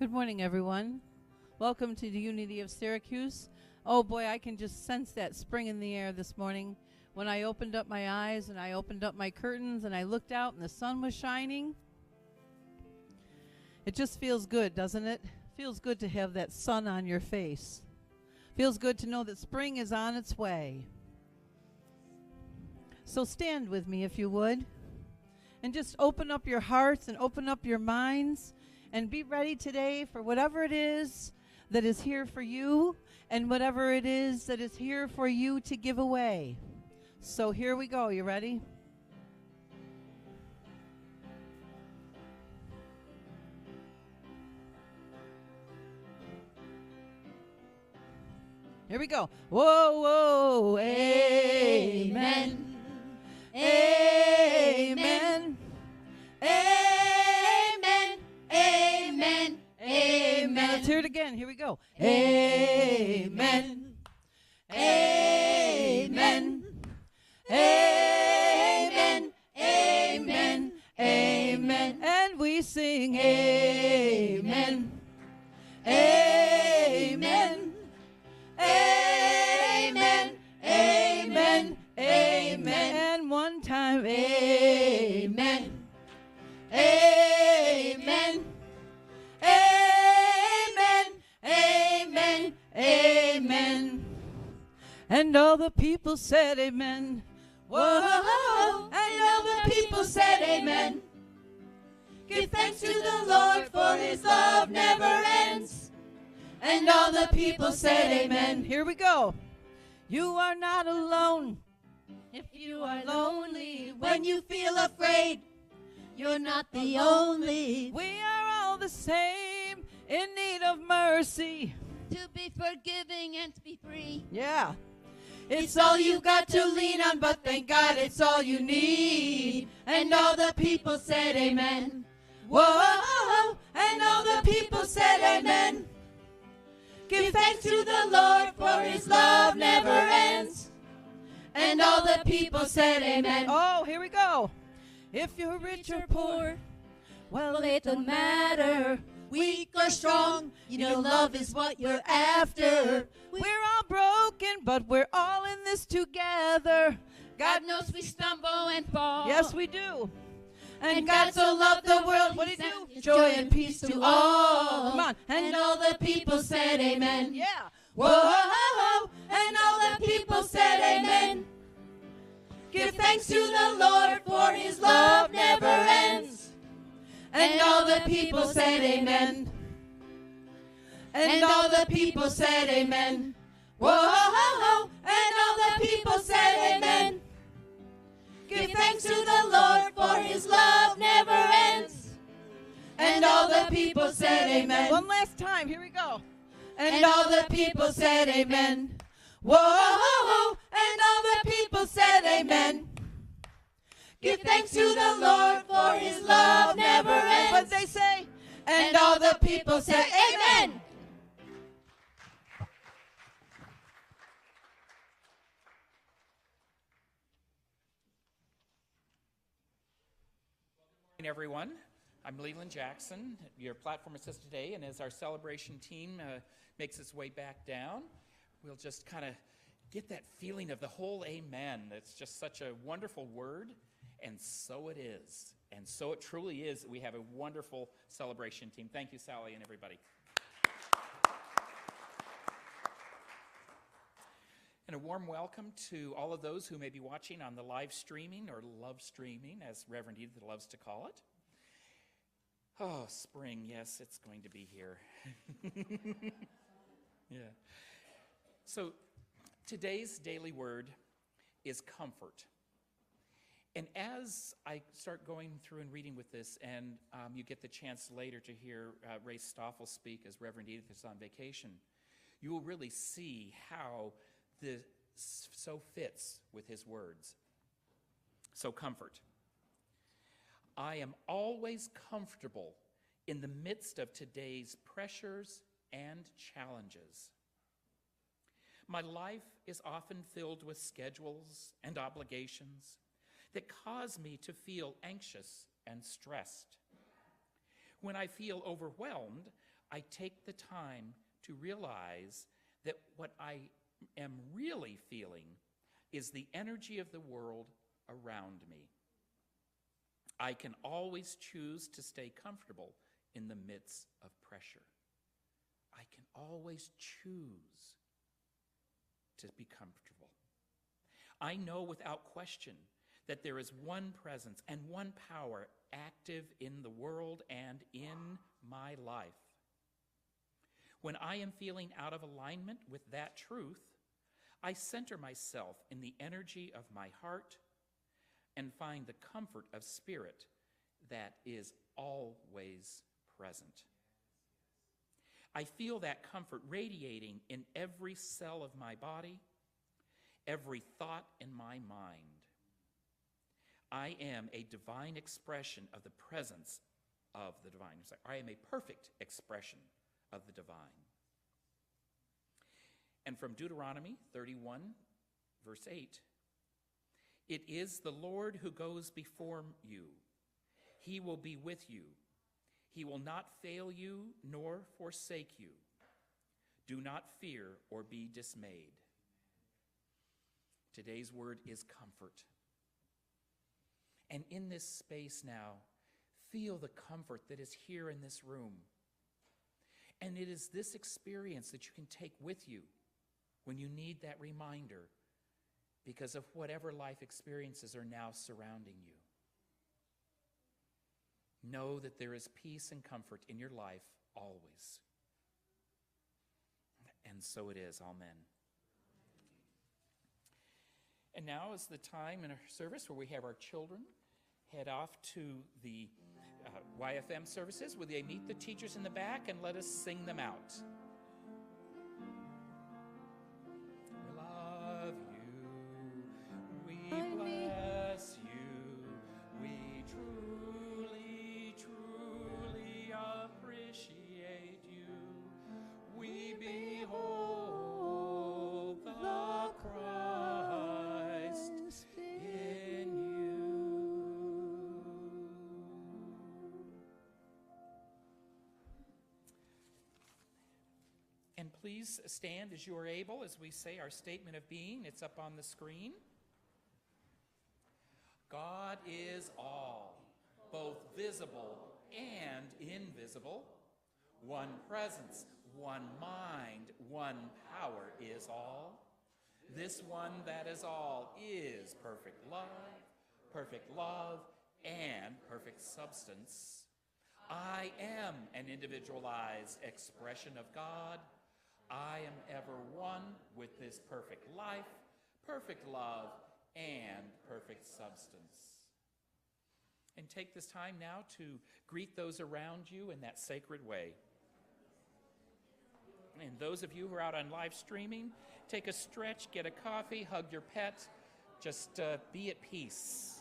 Good morning, everyone. Welcome to the Unity of Syracuse. Oh boy, I can just sense that spring in the air this morning. When I opened up my eyes and I opened up my curtains and I looked out and the sun was shining, it just feels good, doesn't it? Feels good to have that sun on your face. Feels good to know that spring is on its way. So stand with me if you would, and just open up your hearts and open up your minds and be ready today for whatever it is that is here for you and whatever it is that is here for you to give away. So here we go. You ready? Here we go. Whoa, whoa, amen. Amen. Amen. Amen. Amen. Let's hear it again. Here we go. Amen. Amen. Amen. Amen. Amen. And we sing amen. Amen. Amen. Amen. Amen. And one time amen. Amen. Amen. Amen. Amen. And all the people said amen. Whoa. And all the people said amen. Give thanks to the Lord, for his love never ends. And all the people said amen. Here we go. You are not alone. If you are lonely, when you feel afraid, you're not the only. We are all the same, in need of mercy. To be forgiving and to be free. Yeah. It's all you've got to lean on, but thank God it's all you need. And all the people said amen. Whoa. And all the people said amen. Give thanks to the Lord, for his love never ends. And all the people said amen. Oh, here we go. If you're rich or poor, well, it don't matter. Weak or strong, you know love is what you're after. We're all broken, but we're all in this together. God knows we stumble and fall. Yes, we do. And God so loved the world, what did he do? Joy and peace to all. Come on. And all the people said amen. Yeah. Whoa. And all the people said amen. Give thanks to the Lord, for his love never ends. And all the people said amen. And all the people said amen. Whoa. And all the people said amen. Give thanks to the Lord, for his love never ends. And all the people said amen. One last time, here we go. And all the people said amen. Whoa. And all the people said amen. Give thanks to the Lord, for his love never ends. What they say? And all the people said amen. Everyone, I'm Leland Jackson, your platform assistant today, and as our celebration team makes its way back down, we'll just kind of get that feeling of the whole amen. It's just such a wonderful word, and so it is. And so it truly is. We have a wonderful celebration team. Thank you, Sally, and everybody. And a warm welcome to all of those who may be watching on the live streaming, or love streaming, as Reverend Edith loves to call it. Oh, spring, yes, it's going to be here. Yeah. So today's daily word is comfort. And as I start going through and reading with this, and you get the chance later to hear Ray Stoffel speak as Reverend Edith is on vacation, you will really see how this so fits with his words. So comfort. I am always comfortable in the midst of today's pressures and challenges. My life is often filled with schedules and obligations that cause me to feel anxious and stressed. When I feel overwhelmed, I take the time to realize that what I am really feeling is the energy of the world around me. I can always choose to stay comfortable in the midst of pressure. I can always choose to be comfortable. I know without question that there is one presence and one power active in the world and in my life. When I am feeling out of alignment with that truth, I center myself in the energy of my heart and find the comfort of spirit that is always present. I feel that comfort radiating in every cell of my body, every thought in my mind. I am a divine expression of the presence of the divine. I am a perfect expression of the divine. And from Deuteronomy 31, verse 8, it is the Lord who goes before you. He will be with you. He will not fail you nor forsake you. Do not fear or be dismayed. Today's word is comfort. And in this space now, feel the comfort that is here in this room. And it is this experience that you can take with you when you need that reminder because of whatever life experiences are now surrounding you. Know that there is peace and comfort in your life always. And so it is. Amen. And now is the time in our service where we have our children head off to the YFM services where they meet the teachers in the back and let us sing them out. We love you. We bless you. We truly, truly appreciate you. We behold the Christ in you. And please stand as you are able as we say our statement of being. It's up on the screen. God is all, both visible and invisible. One presence, one mind, one power is all. This one that is all is perfect love, and perfect substance. I am an individualized expression of God. I am ever one with this perfect life, perfect love, and perfect substance. And take this time now to greet those around you in that sacred way. And those of you who are out on live streaming, take a stretch, get a coffee, hug your pet, just be at peace.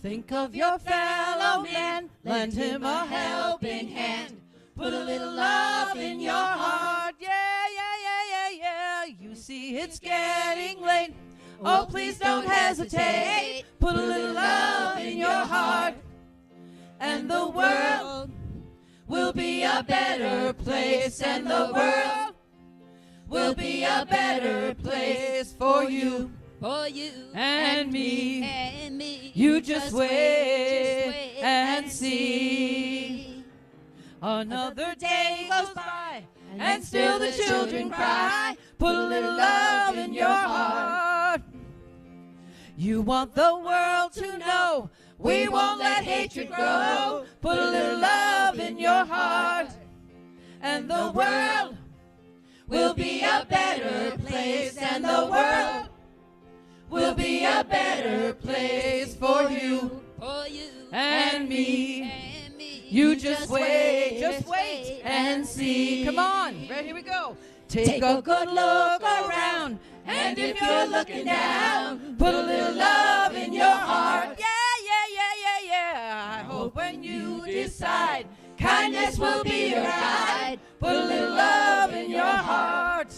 Think of your fellow man, lend him a helping hand. Put a little love in your heart, yeah. You see it's getting late, oh please don't hesitate. Put a little love in your heart, and the world will be a better place, and the world will be a better place for you. For you and me, and me. You just wait and see. Another day goes by, and still the children cry. Put a little love in your heart. You want the world to know we won't let hatred grow. Put a little love in your heart, and the world will be a better place, and the world will be a better place for you and me. You just wait and see. Come on, right, here we go. Take a good look around, and if you're looking down, put a little love in your heart. Yeah. I hope when you decide kindness will be your guide, put a little love in your heart.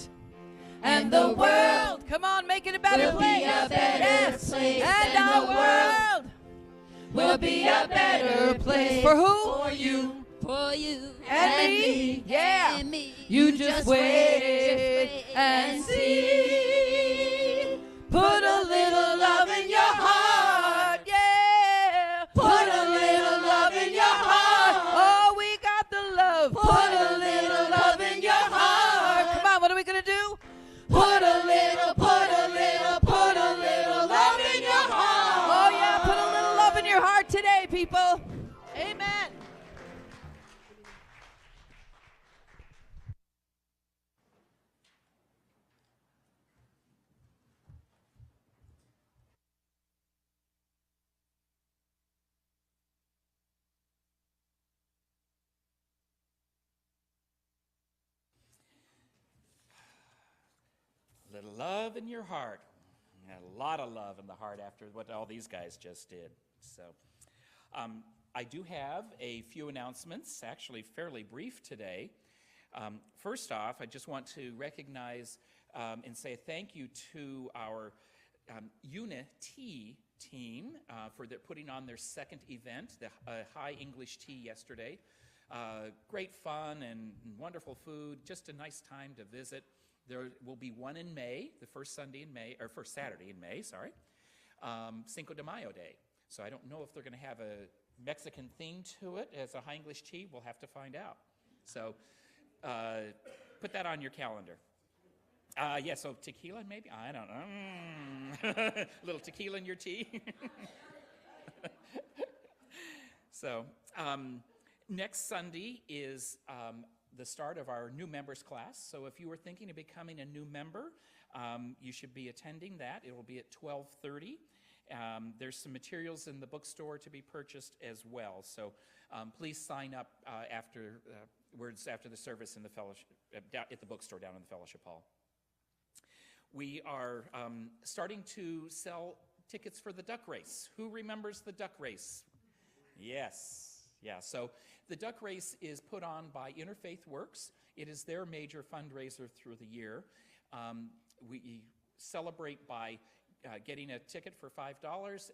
And the world, come on, make it a better place. Be a better place. And the world will be a better place. For who? For you. And me. Yeah. And me. You just wait and see. Put a little love in your heart. Yeah. Put a little love in your heart. Oh, we got the love. Put a little love in your heart. Come on, what are we going to do? Put a little love in your heart. Oh, yeah, put a little love in your heart today, people. Amen. Little love in your heart. A lot of love in the heart after what all these guys just did. So, I do have a few announcements, actually fairly brief today. First off, I just want to recognize and say thank you to our Unity team for putting on their second event, the High English Tea yesterday. Great fun and wonderful food, just a nice time to visit. There will be one in May, the first Saturday in May, Cinco de Mayo Day. So I don't know if they're going to have a Mexican theme to it as a high English tea. We'll have to find out. So put that on your calendar. Yeah, so tequila maybe? I don't know. A little tequila in your tea. So next Sunday is the start of our new members class. So if you were thinking of becoming a new member, you should be attending that. It will be at 12:30. There's some materials in the bookstore to be purchased as well. So please sign up after the service in the fellowship, at the bookstore down in the fellowship hall. We are starting to sell tickets for the duck race. Who remembers the duck race? Yes. Yeah, so the duck race is put on by Interfaith Works. It is their major fundraiser through the year. We celebrate by getting a ticket for $5.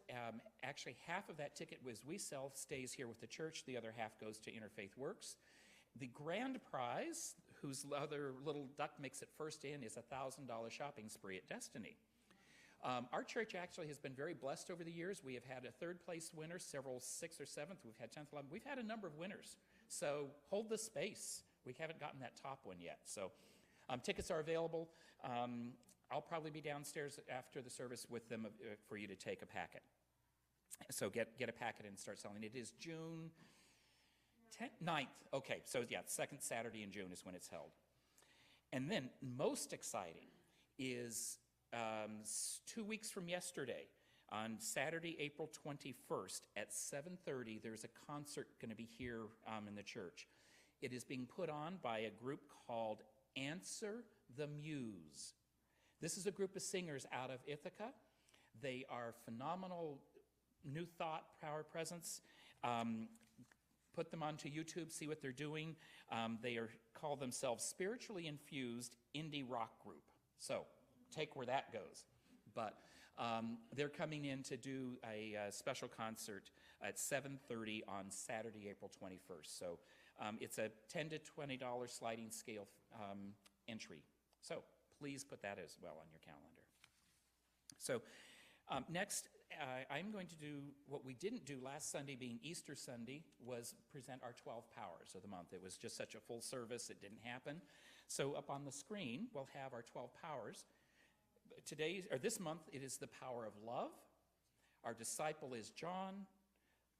Actually, half of that ticket we sell stays here with the church. The other half goes to Interfaith Works. The grand prize, whose other little duck makes it first in, is a $1,000 shopping spree at Destiny. Our church actually has been very blessed over the years. We have had a third place winner, several 6th or 7th. We've had 10th, 11th. We've had a number of winners. So hold the space. We haven't gotten that top one yet. So tickets are available. I'll probably be downstairs after the service with them for you to take a packet. So get a packet and start selling. It is June 9th. Okay, so yeah, second Saturday in June is when it's held. And then most exciting is 2 weeks from yesterday, on Saturday, April 21st at 7:30, there's a concert going to be here in the church. It is being put on by a group called Answer the Muse. This is a group of singers out of Ithaca. They are phenomenal new thought, power presence. Put them onto YouTube, see what they're doing. They call themselves Spiritually Infused Indie Rock Group. So take where that goes. But they're coming in to do a special concert at 7:30 on Saturday, April 21st. So it's a $10 to $20 sliding scale entry. So please put that as well on your calendar. So next, I'm going to do what we didn't do last Sunday, being Easter Sunday, was present our 12 powers of the month. It was just such a full service, it didn't happen. So up on the screen, we'll have our 12 powers. This month, it is the power of love. Our disciple is John.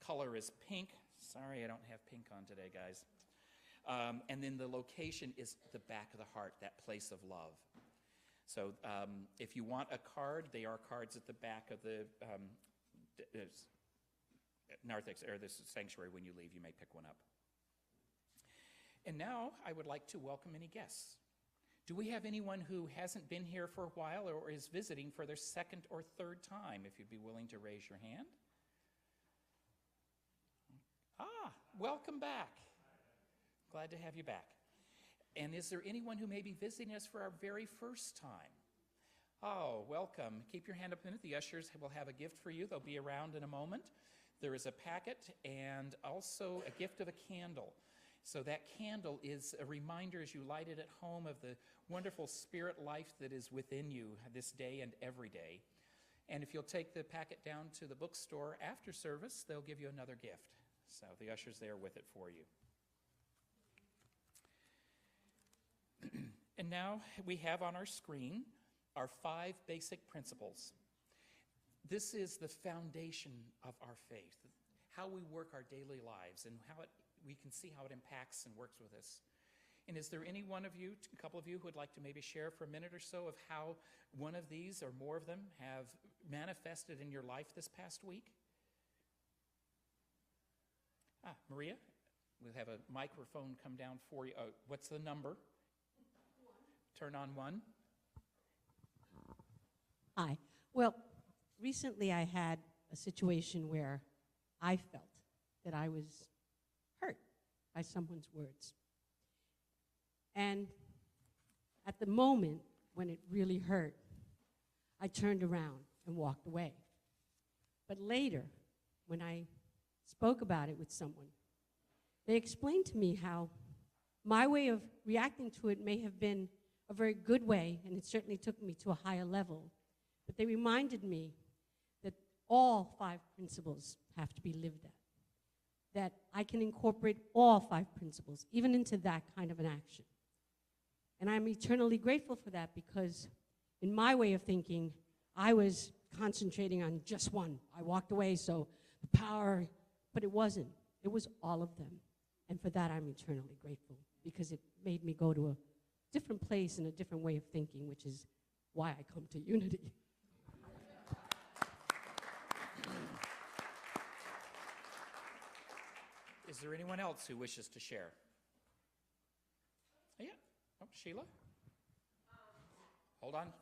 Color is pink. Sorry, I don't have pink on today, guys. And then the location is the back of the heart, that place of love. So if you want a card, there are cards at the back of the narthex, or this sanctuary. When you leave, you may pick one up. And now I would like to welcome any guests. Do we have anyone who hasn't been here for a while or is visiting for their second or third time? If you'd be willing to raise your hand. Welcome back. Glad to have you back. And is there anyone who may be visiting us for our very first time? Oh, welcome. Keep your hand up a minute. The ushers will have a gift for you. They'll be around in a moment. There is a packet and also a gift of a candle. So that candle is a reminder as you light it at home of the wonderful spirit life that is within you this day and every day. And if you'll take the packet down to the bookstore after service, they'll give you another gift. So the ushers there with it for you. And now we have on our screen our 5 basic principles. This is the foundation of our faith, how we work our daily lives and how we can see how it impacts and works with us. And is there any one of you, a couple of you, who would like to maybe share for a minute or so of how one of these or more of them have manifested in your life this past week? Maria, we'll have a microphone come down for you. What's the number? 1. Turn on 1. Hi. Well, recently I had a situation where I felt that I was hurt by someone's words. And at the moment when it really hurt, I turned around and walked away. But later, when I spoke about it with someone, they explained to me how my way of reacting to it may have been a very good way, and it certainly took me to a higher level. But they reminded me that all 5 principles have to be lived at, that I can incorporate all 5 principles, even into that kind of an action. And I'm eternally grateful for that, because in my way of thinking, I was concentrating on just one. I walked away, so the power, but it wasn't. It was all of them. And for that, I'm eternally grateful, because it made me go to a different place and a different way of thinking, which is why I come to Unity. Is there anyone else who wishes to share? Yeah. Oh, Sheila? Hold on.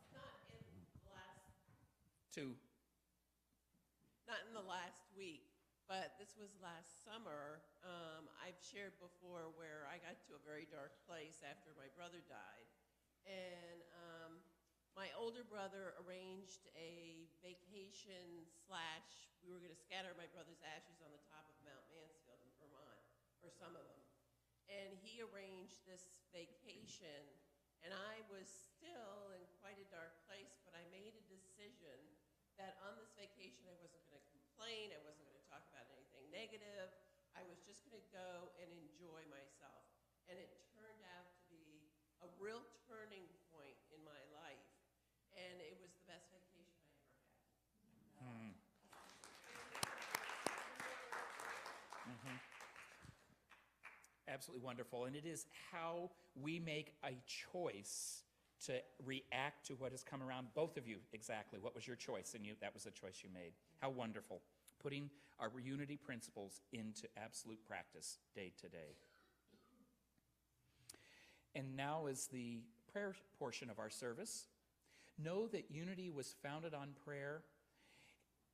Not in the last week, but this was last summer. I've shared before where I got to a very dark place after my brother died. And my older brother arranged a vacation / we were going to scatter my brother's ashes on the top of Mount Mansfield in Vermont, or some of them. And he arranged this vacation, and I was still in quite a dark place, but I made a decision that on this vacation I wasn't going to complain, I wasn't going to talk about anything negative, I was just going to go and enjoy myself. And it turned out to be a real turning point in my life, and it was the best vacation I ever had. Absolutely wonderful. And it is how we make a choice to react to what has come around. Both of you, exactly. What was your choice? And that was the choice you made. How wonderful. Putting our unity principles into absolute practice day to day. And now is the prayer portion of our service. Know that Unity was founded on prayer,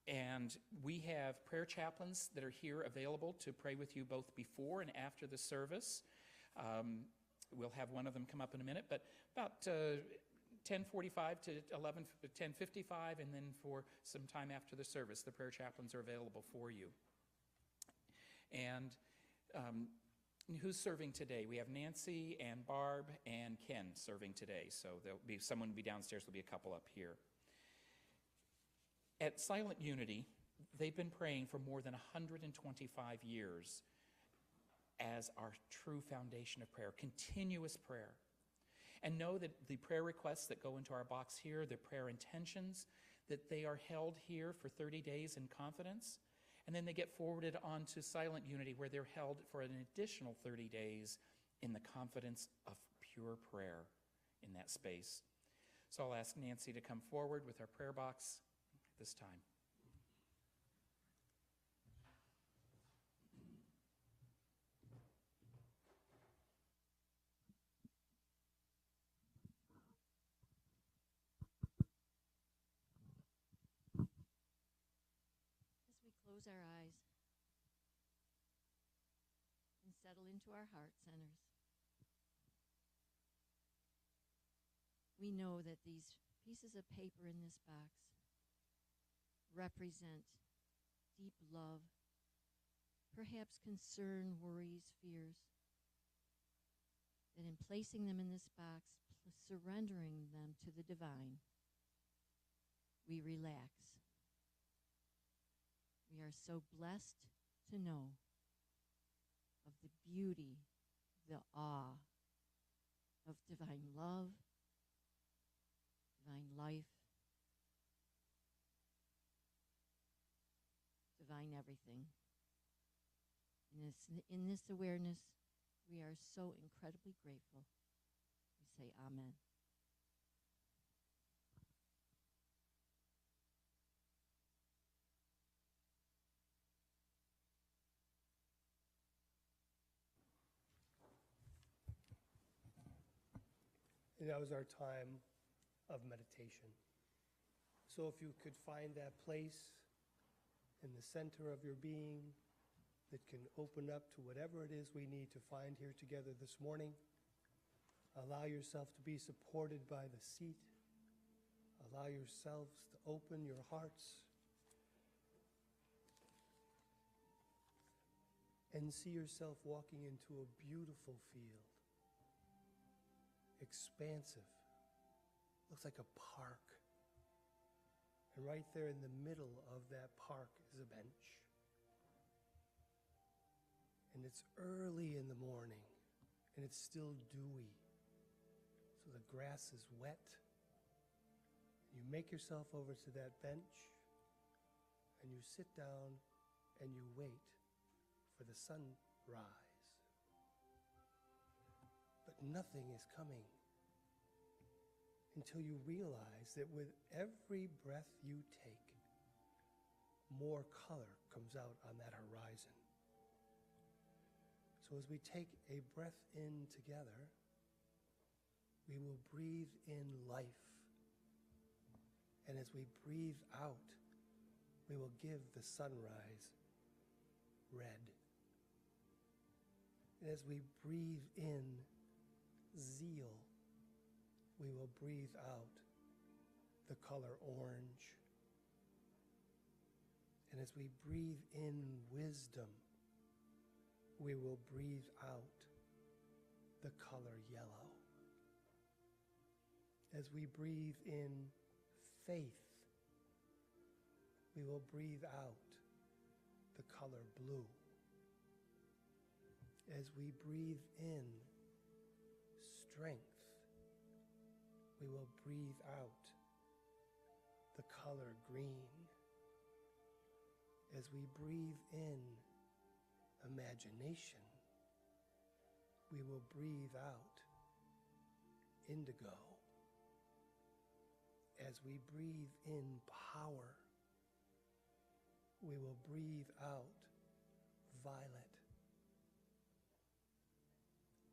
and we have prayer chaplains that are here available to pray with you both before and after the service. We'll have one of them come up in a minute, but about 10:45 to 10:55, and then for some time after the service, the prayer chaplains are available for you. And who's serving today? We have Nancy and Barb and Ken serving today. So there'll be someone will be downstairs. There'll be a couple up here. At Silent Unity, they've been praying for more than 125 years as our true foundation of prayer, continuous prayer. And know that the prayer requests that go into our box here, the prayer intentions, that they are held here for 30 days in confidence. And then they get forwarded on to Silent Unity, where they're held for an additional 30 days in the confidence of pure prayer in that space. So I'll ask Nancy to come forward with our prayer box this time. As we close our eyes and settle into our heart centers, we know that these pieces of paper in this box represent deep love, perhaps concern, worries, fears, that in placing them in this box, surrendering them to the divine, we relax. We are so blessed to know of the beauty, the awe of divine love, divine life, divine everything. In this awareness, we are so incredibly grateful. We say amen. And that was our time of meditation. So if you could find that place in the center of your being that can open up to whatever it is we need to find here together this morning, allow yourself to be supported by the seat. Allow yourselves to open your hearts and see yourself walking into a beautiful field. Expansive. Looks like a park. And right there in the middle of that park is a bench. And it's early in the morning, and it's still dewy. So the grass is wet. You make yourself over to that bench, and you sit down, and you wait for the sunrise. But nothing is coming until you realize that with every breath you take, more color comes out on that horizon. So as we take a breath in together, we will breathe in life. And as we breathe out, we will give the sunrise red. And as we breathe in zeal, we will breathe out the color orange. And as we breathe in wisdom, we will breathe out the color yellow. As we breathe in faith, we will breathe out the color blue. As we breathe in strength, we will breathe out the color green. As we breathe in imagination, we will breathe out indigo. As we breathe in power, we will breathe out violet.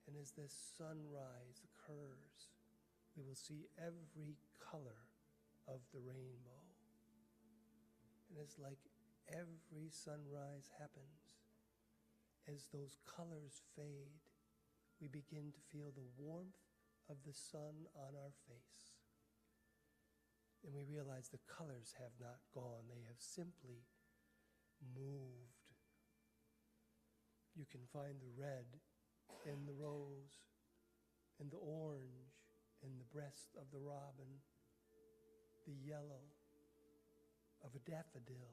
And as this sunrise occurs, we will see every color of the rainbow. And it's like every sunrise happens, as those colors fade, we begin to feel the warmth of the sun on our face. And we realize the colors have not gone, they have simply moved. You can find the red in the rose, and the orange in the breast of the robin, the yellow of a daffodil,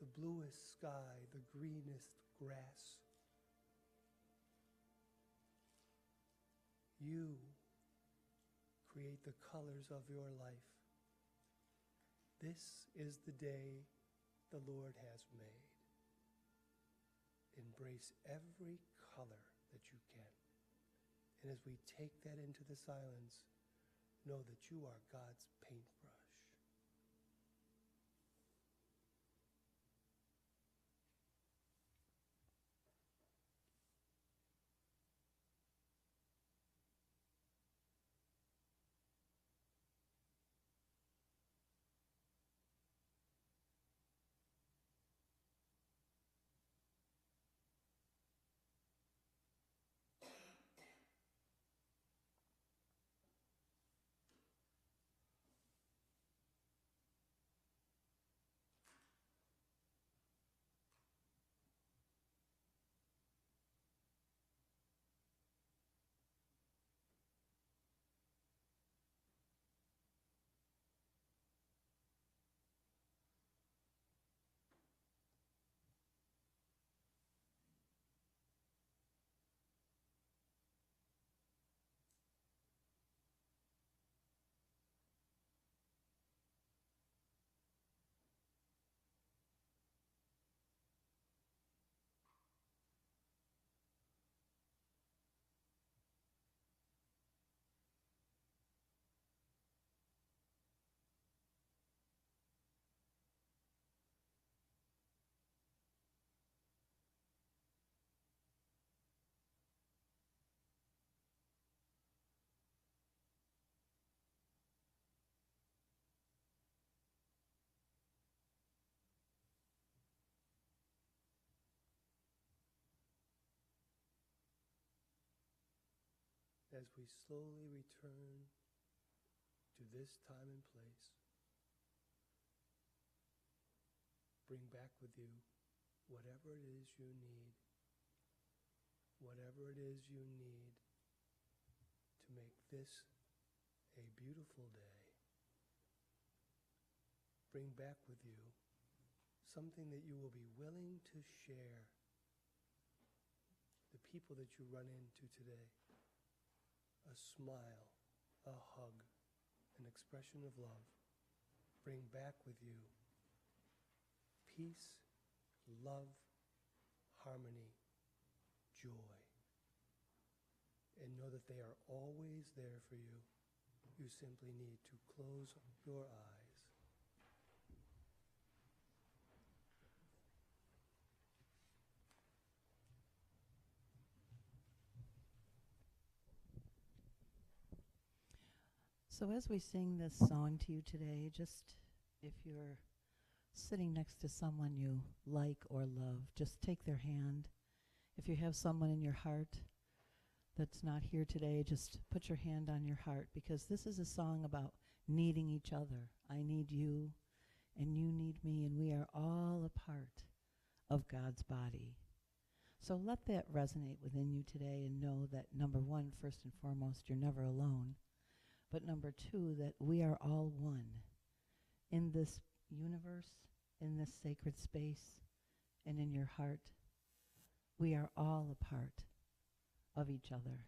the bluest sky, the greenest grass. You create the colors of your life. This is the day the Lord has made. Embrace every color that you can. And as we take that into the silence, know that you are God's paintbrush. As we slowly return to this time and place, bring back with you whatever it is you need, whatever it is you need to make this a beautiful day. Bring back with you something that you will be willing to share. The people that you run into today, a smile, a hug, an expression of love. Bring back with you peace, love, harmony, joy. And know that they are always there for you. You simply need to close your eyes. So as we sing this song to you today, just if you're sitting next to someone you like or love, just take their hand. If you have someone in your heart that's not here today, just put your hand on your heart, because this is a song about needing each other. I need you, and you need me, and we are all a part of God's body. So let that resonate within you today, and know that, number one, first and foremost, you're never alone. But number two, that we are all one in this universe, in this sacred space, and in your heart. We are all a part of each other.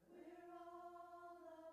We're all a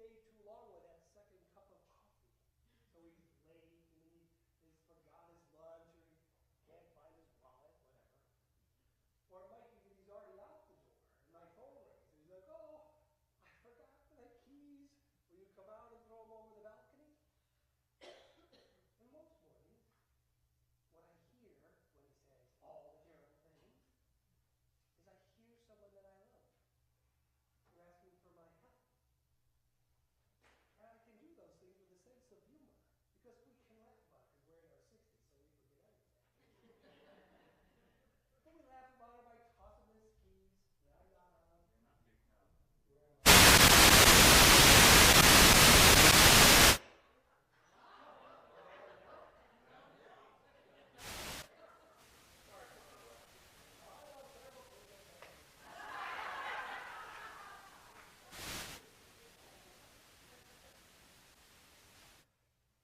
stayed too long with that second cup of coffee. So he's late and he's forgot his lunch or he can't find his wallet, whatever. Or it might be that he's already out the door and my phone rings and he's like, oh, I forgot my keys. Will you come out and throw them over the balcony? And most mornings, what I hear when he says all the terrible things is I hear someone that I love. You're asking for my help. And I can do those things with a sense of humor because we can laugh about it because we're in our 60s, so we forget everything. But we laugh about it by tossing his keys. Yada,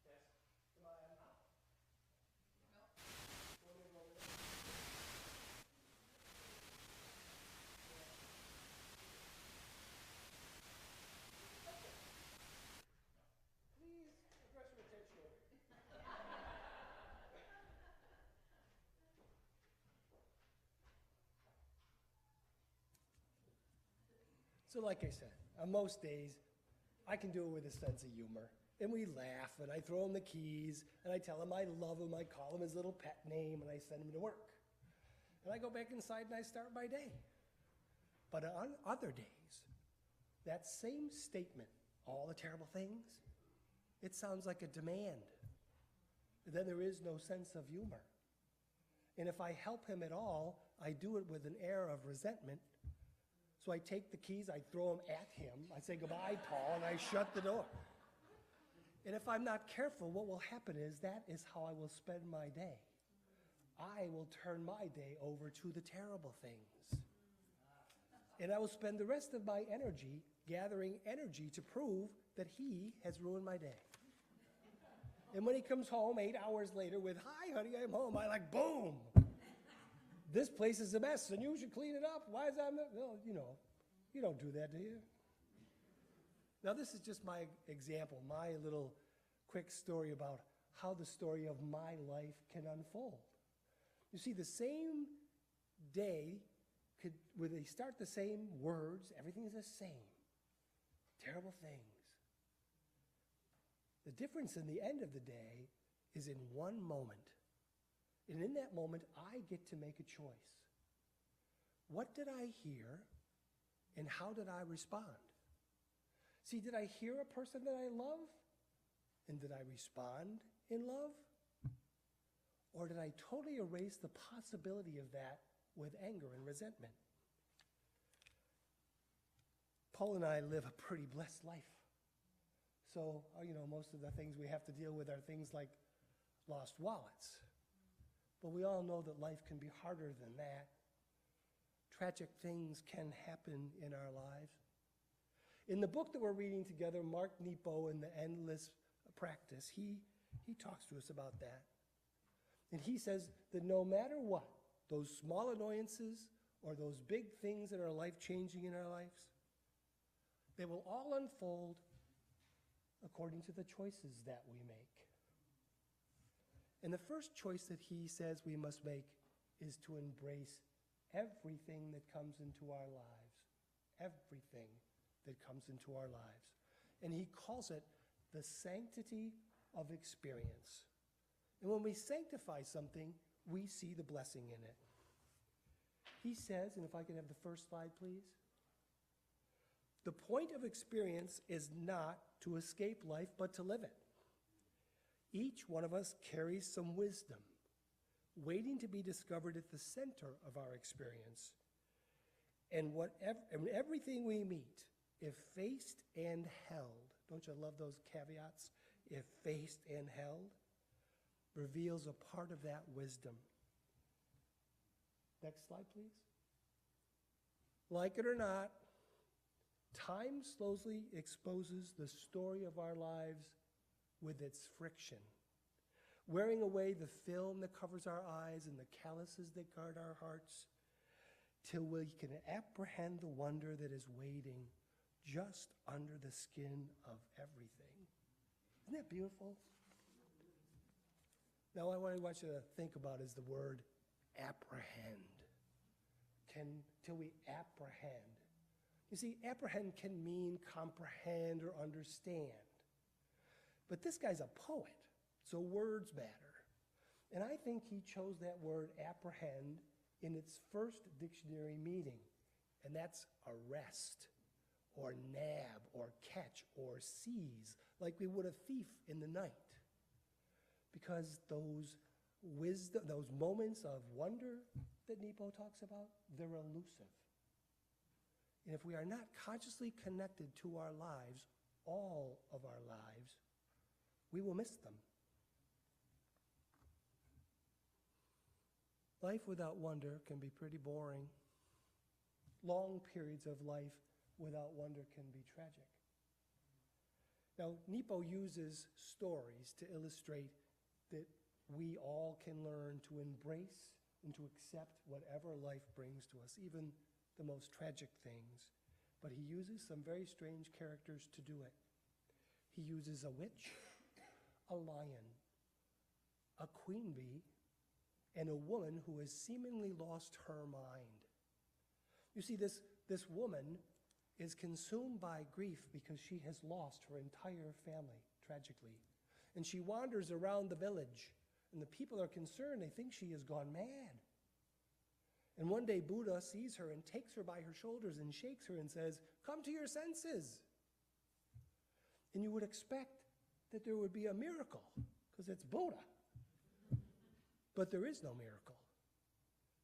Yes. Am I on now? No. Want me to go there? Please address your attention over here. So like I said, on most days, I can do it with a sense of humor. And we laugh, and I throw him the keys, and I tell him I love him, I call him his little pet name, and I send him to work. And I go back inside and I start my day. But on other days, that same statement, all the terrible things, it sounds like a demand. Then there is no sense of humor. And if I help him at all, I do it with an air of resentment. So I take the keys, I throw them at him, I say goodbye, Paul, and I shut the door. And if I'm not careful, what will happen is that is how I will spend my day. I will turn my day over to the terrible things. And I will spend the rest of my energy gathering energy to prove that he has ruined my day. And when he comes home 8 hours later with, hi, honey, I'm home, I like, boom. This place is a mess, and you should clean it up. Why is that? Well, you don't do that, do you? Now, this is just my example, my little quick story about how the story of my life can unfold. You see, the same day, where they start the same words, everything is the same. Terrible things. The difference in the end of the day is in one moment. And in that moment, I get to make a choice. What did I hear, and how did I respond? See, did I hear a person that I love, and did I respond in love? Or did I totally erase the possibility of that with anger and resentment? Paul and I live a pretty blessed life. So, most of the things we have to deal with are things like lost wallets. But we all know that life can be harder than that. Tragic things can happen in our lives. In the book that we're reading together, Mark Nepo in The Endless Practice, he talks to us about that. And he says that no matter what, those small annoyances or those big things that are life-changing in our lives, they will all unfold according to the choices that we make. And the first choice that he says we must make is to embrace everything that comes into our lives. Everything that comes into our lives. And he calls it the sanctity of experience. And when we sanctify something, we see the blessing in it. He says, and if I can have the first slide, please. The point of experience is not to escape life, but to live it. Each one of us carries some wisdom, waiting to be discovered at the center of our experience. And everything we meet, if faced and held, don't you love those caveats? If faced and held, reveals a part of that wisdom. Next slide, please. Like it or not, time slowly exposes the story of our lives with its friction, wearing away the film that covers our eyes and the calluses that guard our hearts, till we can apprehend the wonder that is waiting just under the skin of everything. Isn't that beautiful? Now, what I want you to think about is the word apprehend. Till we apprehend. You see, apprehend can mean comprehend or understand. But this guy's a poet, so words matter. And I think he chose that word apprehend in its first dictionary meaning, and that's arrest, or nab, or catch, or seize, like we would a thief in the night. Because those moments of wonder that Nepo talks about, they're elusive. And if we are not consciously connected to our lives, all of our lives, we will miss them. Life without wonder can be pretty boring. Long periods of life without wonder can be tragic. Now, Nepo uses stories to illustrate that we all can learn to embrace and to accept whatever life brings to us, even the most tragic things. But he uses some very strange characters to do it. He uses a witch, a lion, a queen bee, and a woman who has seemingly lost her mind. You see, this woman is consumed by grief because she has lost her entire family, tragically. And she wanders around the village, and the people are concerned. They think she has gone mad. And one day Buddha sees her and takes her by her shoulders and shakes her and says, "Come to your senses." And you would expect that there would be a miracle, because it's Buddha. But there is no miracle.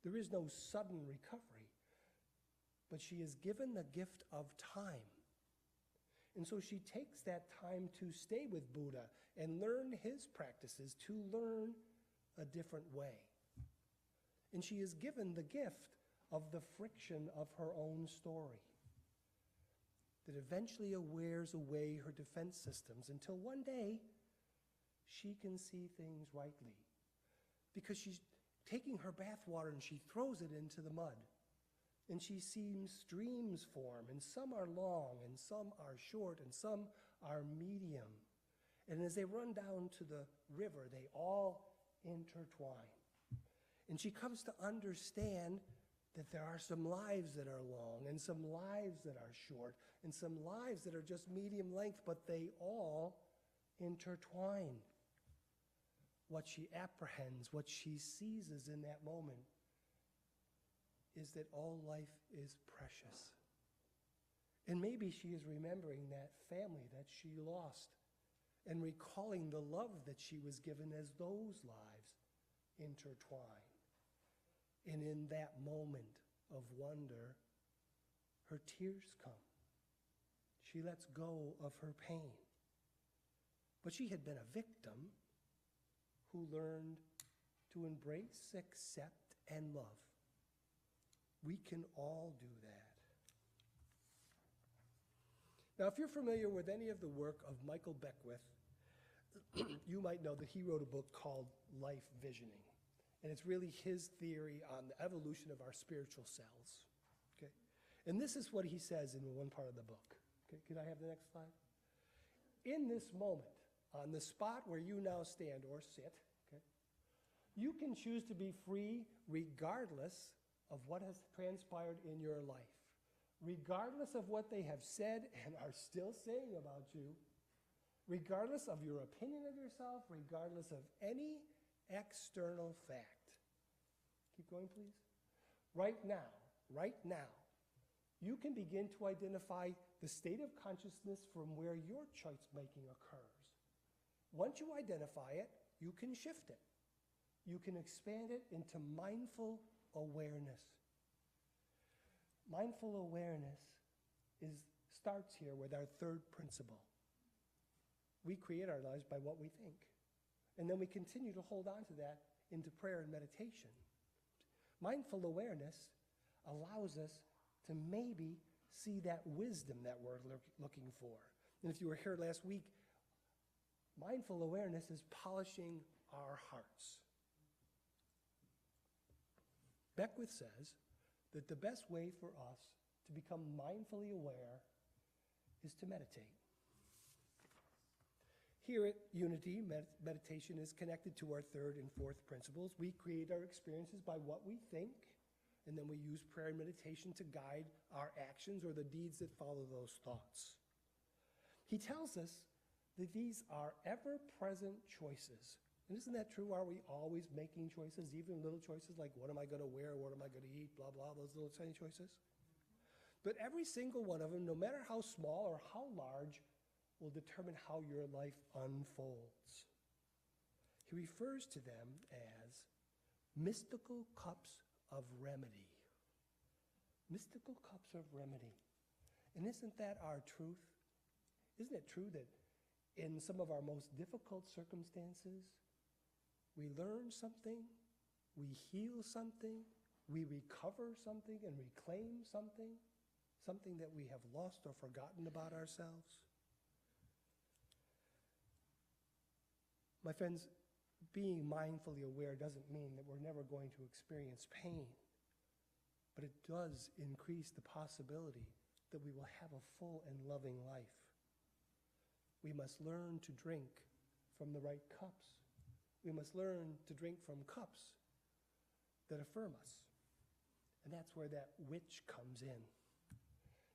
There is no sudden recovery. But she is given the gift of time. And so she takes that time to stay with Buddha and learn his practices, to learn a different way. And she is given the gift of the friction of her own story that eventually wears away her defense systems until one day she can see things rightly. Because she's taking her bathwater and she throws it into the mud. And she sees streams form, and some are long, and some are short, and some are medium. And as they run down to the river, they all intertwine. And she comes to understand that there are some lives that are long, and some lives that are short, and some lives that are just medium length, but they all intertwine. What she apprehends, what she seizes in that moment, is that all life is precious. And maybe she is remembering that family that she lost and recalling the love that she was given as those lives intertwine. And in that moment of wonder, her tears come. She lets go of her pain. But she had been a victim who learned to embrace, accept, and love. We can all do that. Now, if you're familiar with any of the work of Michael Beckwith, you might know that he wrote a book called Life Visioning. And it's really his theory on the evolution of our spiritual selves. Okay? And this is what he says in one part of the book. Okay, could I have the next slide? In this moment, on the spot where you now stand or sit, okay, you can choose to be free regardless of what has transpired in your life, regardless of what they have said and are still saying about you, regardless of your opinion of yourself, regardless of any external fact. Keep going, please. Right now, you can begin to identify the state of consciousness from where your choice making occurs. Once you identify it, you can shift it. You can expand it into mindful awareness. Mindful awareness starts here with our third principle. We create our lives by what we think. And then we continue to hold on to that into prayer and meditation. Mindful awareness allows us to maybe see that wisdom that we're looking for. And if you were here last week, mindful awareness is polishing our hearts. Beckwith says that the best way for us to become mindfully aware is to meditate. Here at Unity, meditation is connected to our third and fourth principles. We create our experiences by what we think, and then we use prayer and meditation to guide our actions or the deeds that follow those thoughts. He tells us that these are ever-present choices. And isn't that true? Are we always making choices, even little choices like what am I going to wear, what am I going to eat, blah, blah, those little tiny choices? But every single one of them, no matter how small or how large, will determine how your life unfolds. He refers to them as mystical cups of remedy. Mystical cups of remedy. And isn't that our truth? Isn't it true that in some of our most difficult circumstances, we learn something, we heal something, we recover something and reclaim something that we have lost or forgotten about ourselves? My friends, being mindfully aware doesn't mean that we're never going to experience pain, but it does increase the possibility that we will have a full and loving life. We must learn to drink from the right cups. We must learn to drink from cups that affirm us. And that's where that witch comes in.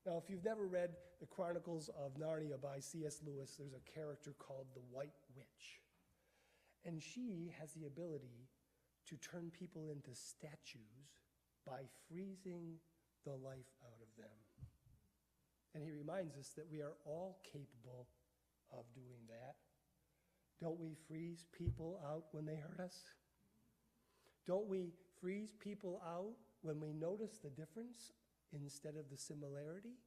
Now, if you've never read the Chronicles of Narnia by C.S. Lewis, there's a character called the White Witch. And she has the ability to turn people into statues by freezing the life out of them. And he reminds us that we are all capable of doing that. Don't we freeze people out when they hurt us? Don't we freeze people out when we notice the difference instead of the similarity?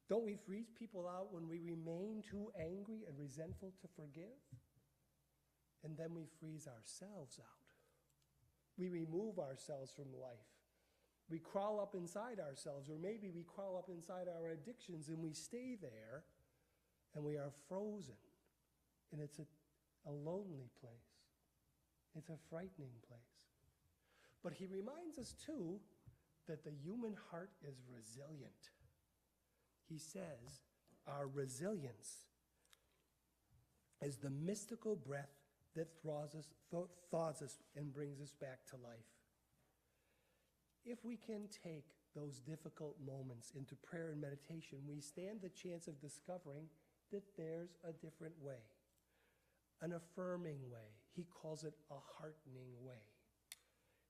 Don't we freeze people out when we remain too angry and resentful to forgive? And then we freeze ourselves out. We remove ourselves from life. We crawl up inside ourselves, or maybe we crawl up inside our addictions and we stay there and we are frozen. And it's a lonely place. It's a frightening place. But he reminds us too that the human heart is resilient. He says our resilience is the mystical breath that thaws us and brings us back to life. If we can take those difficult moments into prayer and meditation, we stand the chance of discovering that there's a different way, an affirming way. He calls it a heartening way.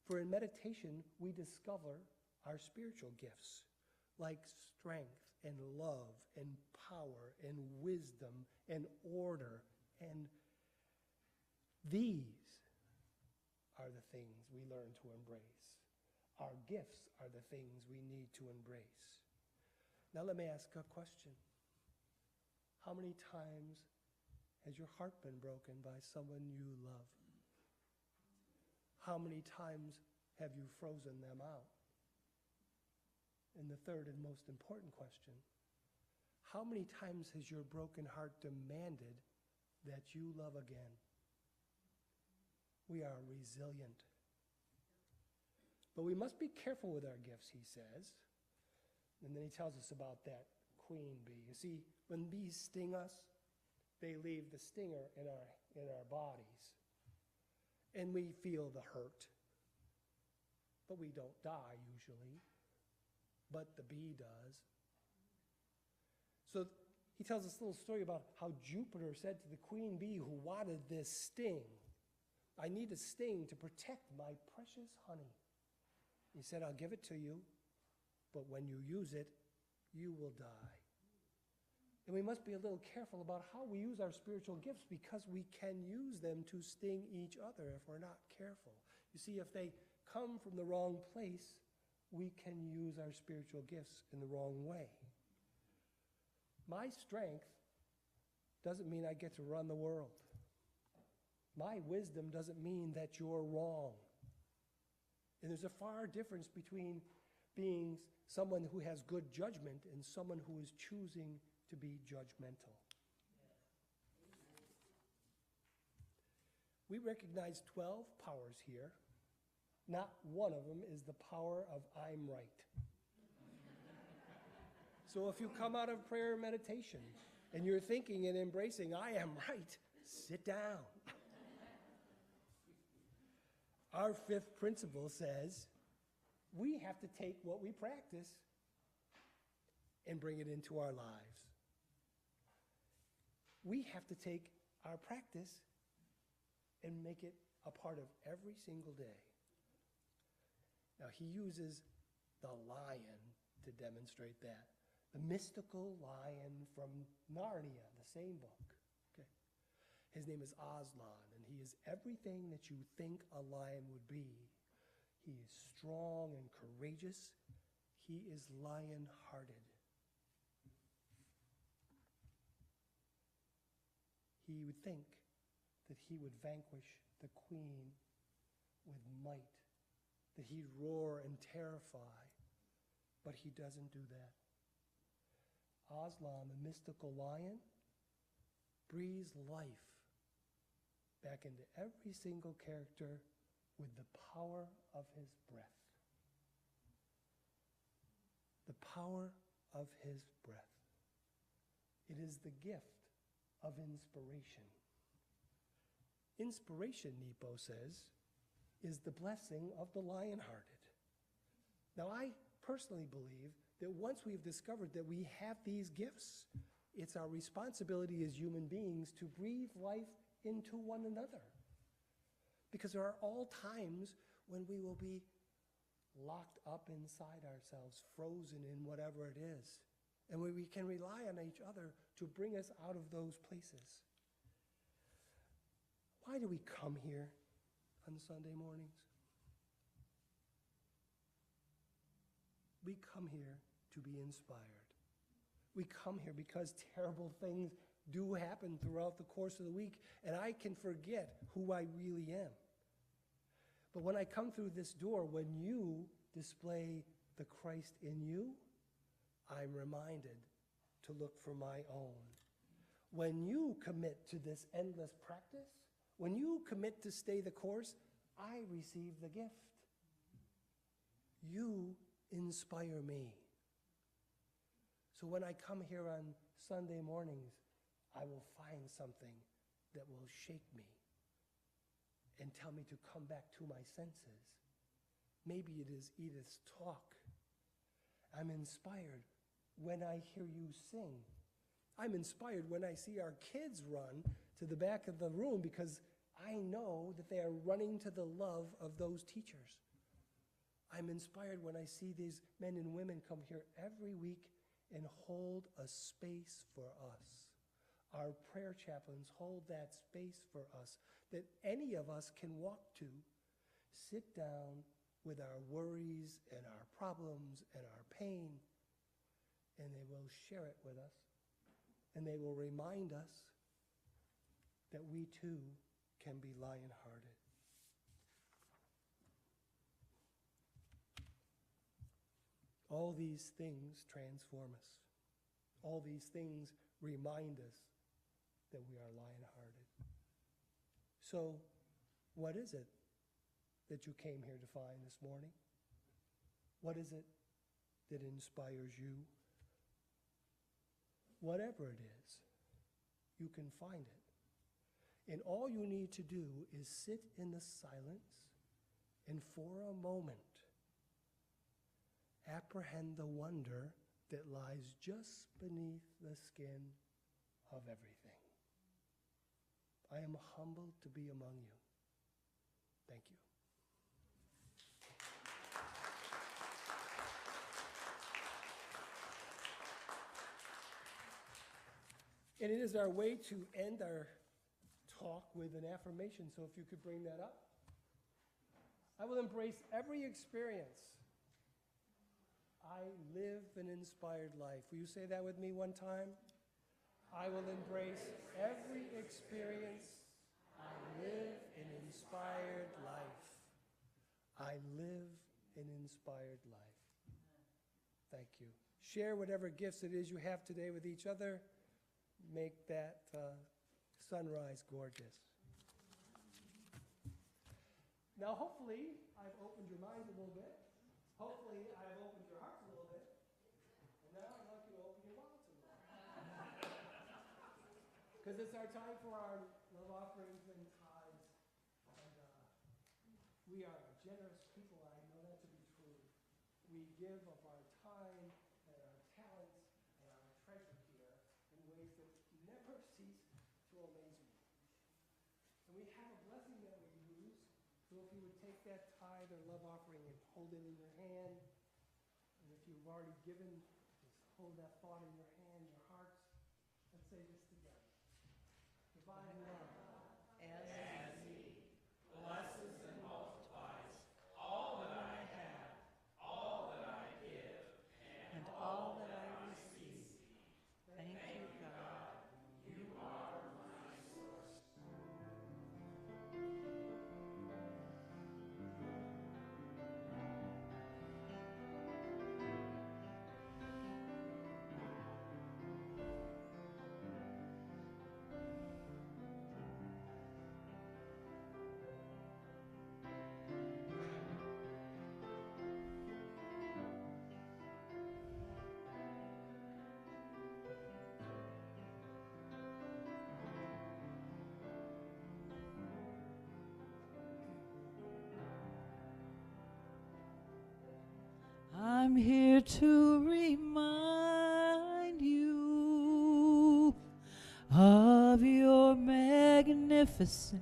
For in meditation, we discover our spiritual gifts, like strength and love and power and wisdom and order, and these are the things we learn to embrace. Our gifts are the things we need to embrace. Now let me ask a question. How many times has your heart been broken by someone you love? How many times have you frozen them out? And the third and most important question, how many times has your broken heart demanded that you love again? We are resilient. But we must be careful with our gifts, he says. And then he tells us about that queen bee. You see, when bees sting us, they leave the stinger in our bodies. And we feel the hurt. But we don't die usually. But the bee does. So he tells us a little story about how Jupiter said to the queen bee who wanted this sting, I need a sting to protect my precious honey. He said, I'll give it to you, but when you use it, you will die. And we must be a little careful about how we use our spiritual gifts because we can use them to sting each other if we're not careful. You see, if they come from the wrong place, we can use our spiritual gifts in the wrong way. My strength doesn't mean I get to run the world. My wisdom doesn't mean that you're wrong. And there's a far difference between being someone who has good judgment and someone who is choosing to be judgmental. We recognize 12 powers here. Not one of them is the power of I'm right. So if you come out of prayer and meditation and you're thinking and embracing, I am right, sit down. Our fifth principle says we have to take what we practice and bring it into our lives. We have to take our practice and make it a part of every single day. Now, he uses the lion to demonstrate that. The mystical lion from Narnia, the same book. Okay. His name is Aslan, and he is everything that you think a lion would be. He is strong and courageous. He is lion-hearted. He would think that he would vanquish the queen with might, that he'd roar and terrify, but he doesn't do that. Aslan, the mystical lion, breathes life back into every single character with the power of his breath. The power of his breath. It is the gift of inspiration. Inspiration, Nepo says, is the blessing of the lion-hearted. Now, I personally believe that once we've discovered that we have these gifts, it's our responsibility as human beings to breathe life into one another. Because there are all times when we will be locked up inside ourselves, frozen in whatever it is. And we can rely on each other to bring us out of those places. Why do we come here on Sunday mornings? We come here to be inspired. We come here because terrible things do happen throughout the course of the week, and I can forget who I really am. But when I come through this door, when you display the Christ in you, I'm reminded to look for my own. When you commit to this endless practice, when you commit to stay the course, I receive the gift. You inspire me. So when I come here on Sunday mornings, I will find something that will shake me and tell me to come back to my senses. Maybe it is Edith's talk. I'm inspired when I hear you sing. I'm inspired when I see our kids run to the back of the room because I know that they are running to the love of those teachers. I'm inspired when I see these men and women come here every week and hold a space for us. Our prayer chaplains hold that space for us that any of us can walk to, sit down with our worries and our problems and our pain, and they will share it with us, and they will remind us that we too can be lion-hearted. All these things transform us. All these things remind us that we are lion-hearted. So, what is it that you came here to find this morning? What is it that inspires you? Whatever it is, you can find it. And all you need to do is sit in the silence and for a moment apprehend the wonder that lies just beneath the skin of everything. I am humbled to be among you. Thank you. And it is our way to end our talk with an affirmation, so if you could bring that up. I will embrace every experience. I live an inspired life. Will you say that with me one time? I will embrace every experience. I live an inspired life. I live an inspired life. Thank you. Share whatever gifts it is you have today with each other. Make that sunrise gorgeous. Now, hopefully, I've opened your minds a little bit. Hopefully, I've opened your hearts a little bit. And now I'd like you to open Because it's our time for our love offerings and tithes. And we are generous people. I know that to be true. We give of our time and our talents and our treasure here in ways that never cease to amaze me. And we have a blessing that we use. So if you would take that tithe or love offering and hold it in your hand, and if you've already given, just hold that thought in your hand, your hearts. Let's say this together. Divine love, as He blesses and multiplies all that I have, all that I give, and all that I receive. Thank you, God. You are my source. I'm here to remind you of your magnificence,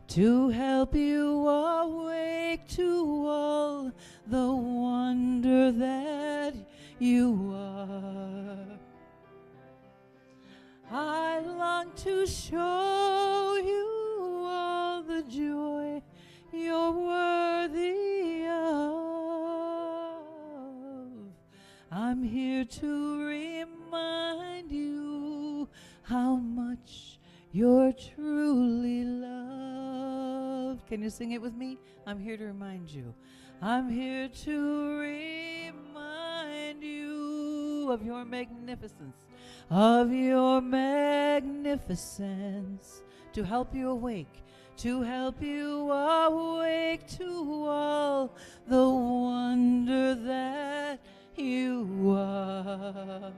to help you awake to all the wonder that you are. I long to show you all the joy you're worthy of. I'm here to remind you how much you're truly loved. Can you sing it with me? I'm here to remind you. I'm here to remind you of your magnificence, of your magnificence, to help you awake, to help you awake to all the wonder that you are.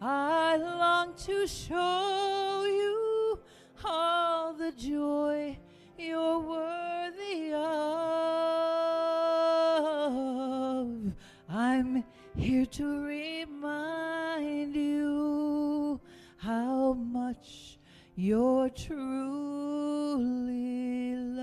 I long to show you all the joy you're worthy of. I'm here to remind you how much you're truly loved.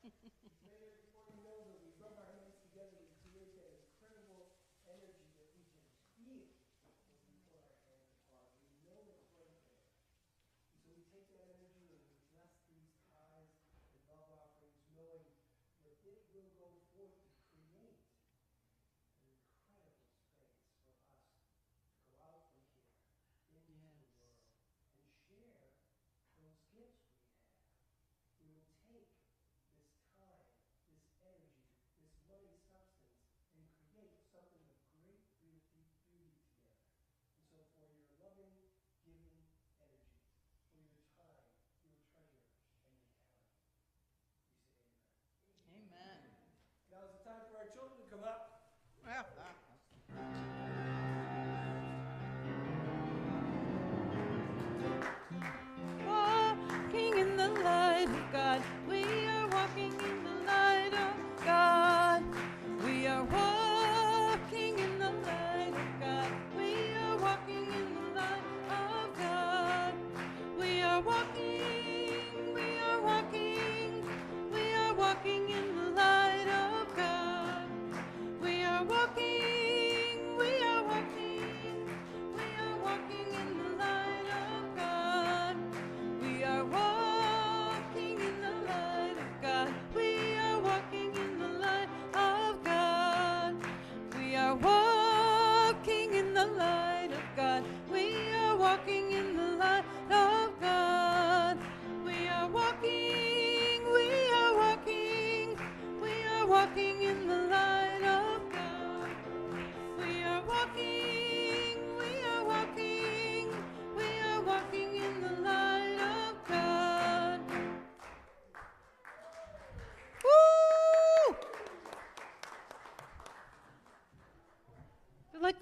Before you know that we rub our hands together to create that incredible energy that we can feel when we put our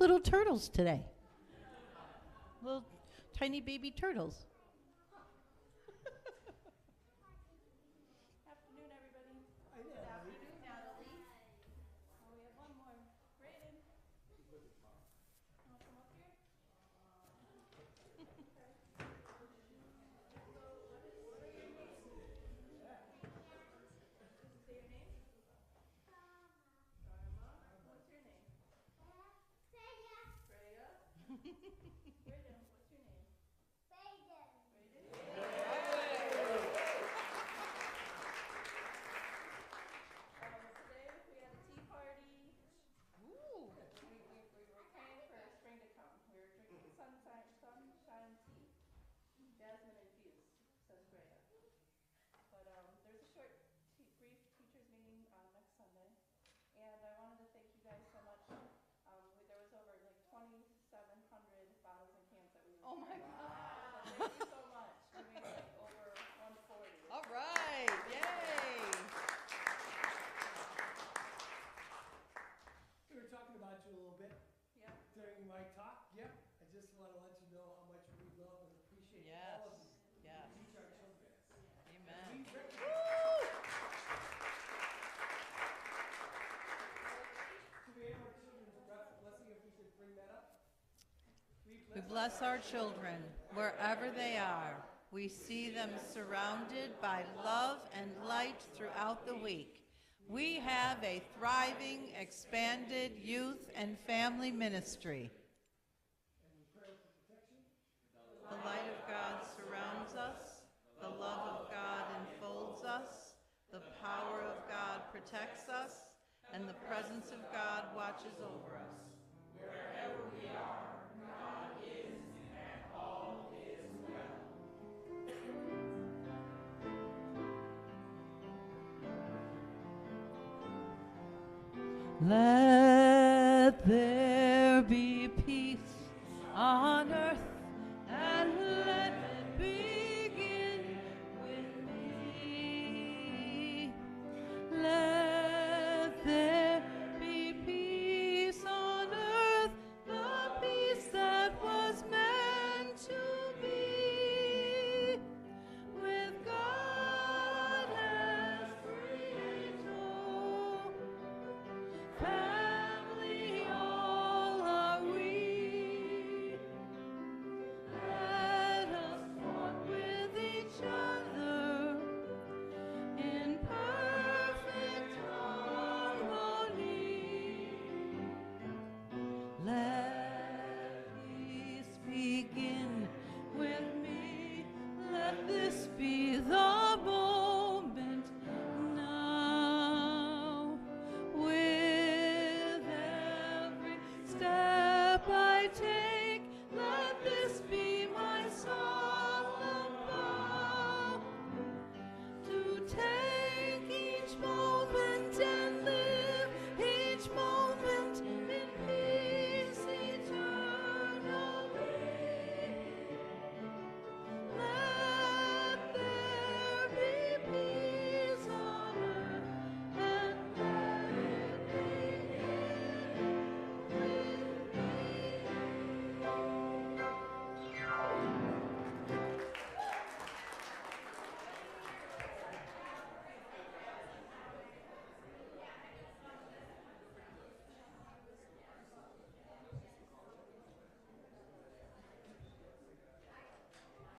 little turtles today. Little tiny baby turtles. Afternoon, everybody. Good afternoon, Natalie. Oh, we have one more. Brayden. You want to come up here? Say your name. Dharma. What's your name? Freya. Brayden, what's your name? Brayden. Today we had a tea party. Ooh. We were praying for spring to come. We were drinking sunshine tea. Jasmine infused, says Freya. But there's a short, brief teachers meeting next Sunday. And I wanted to thank you guys so much. There was over like 2,700 bottles and cans that we were. Oh my God. Thank you so much. We made like over 140. All right, yay. We were talking about you a little bit Yep. during my talk. Yep. I just want to let you know how much we love and appreciate all of you. Yes. Teach our children. Amen. We recognize Do we have our children's blessing, if we could bring that up? We bless our children wherever they are. We see them surrounded by love and light throughout the week. We have a thriving, expanded youth and family ministry. The light of God surrounds us. The love of God enfolds us. The power of God protects us. And the presence of God watches over us. Let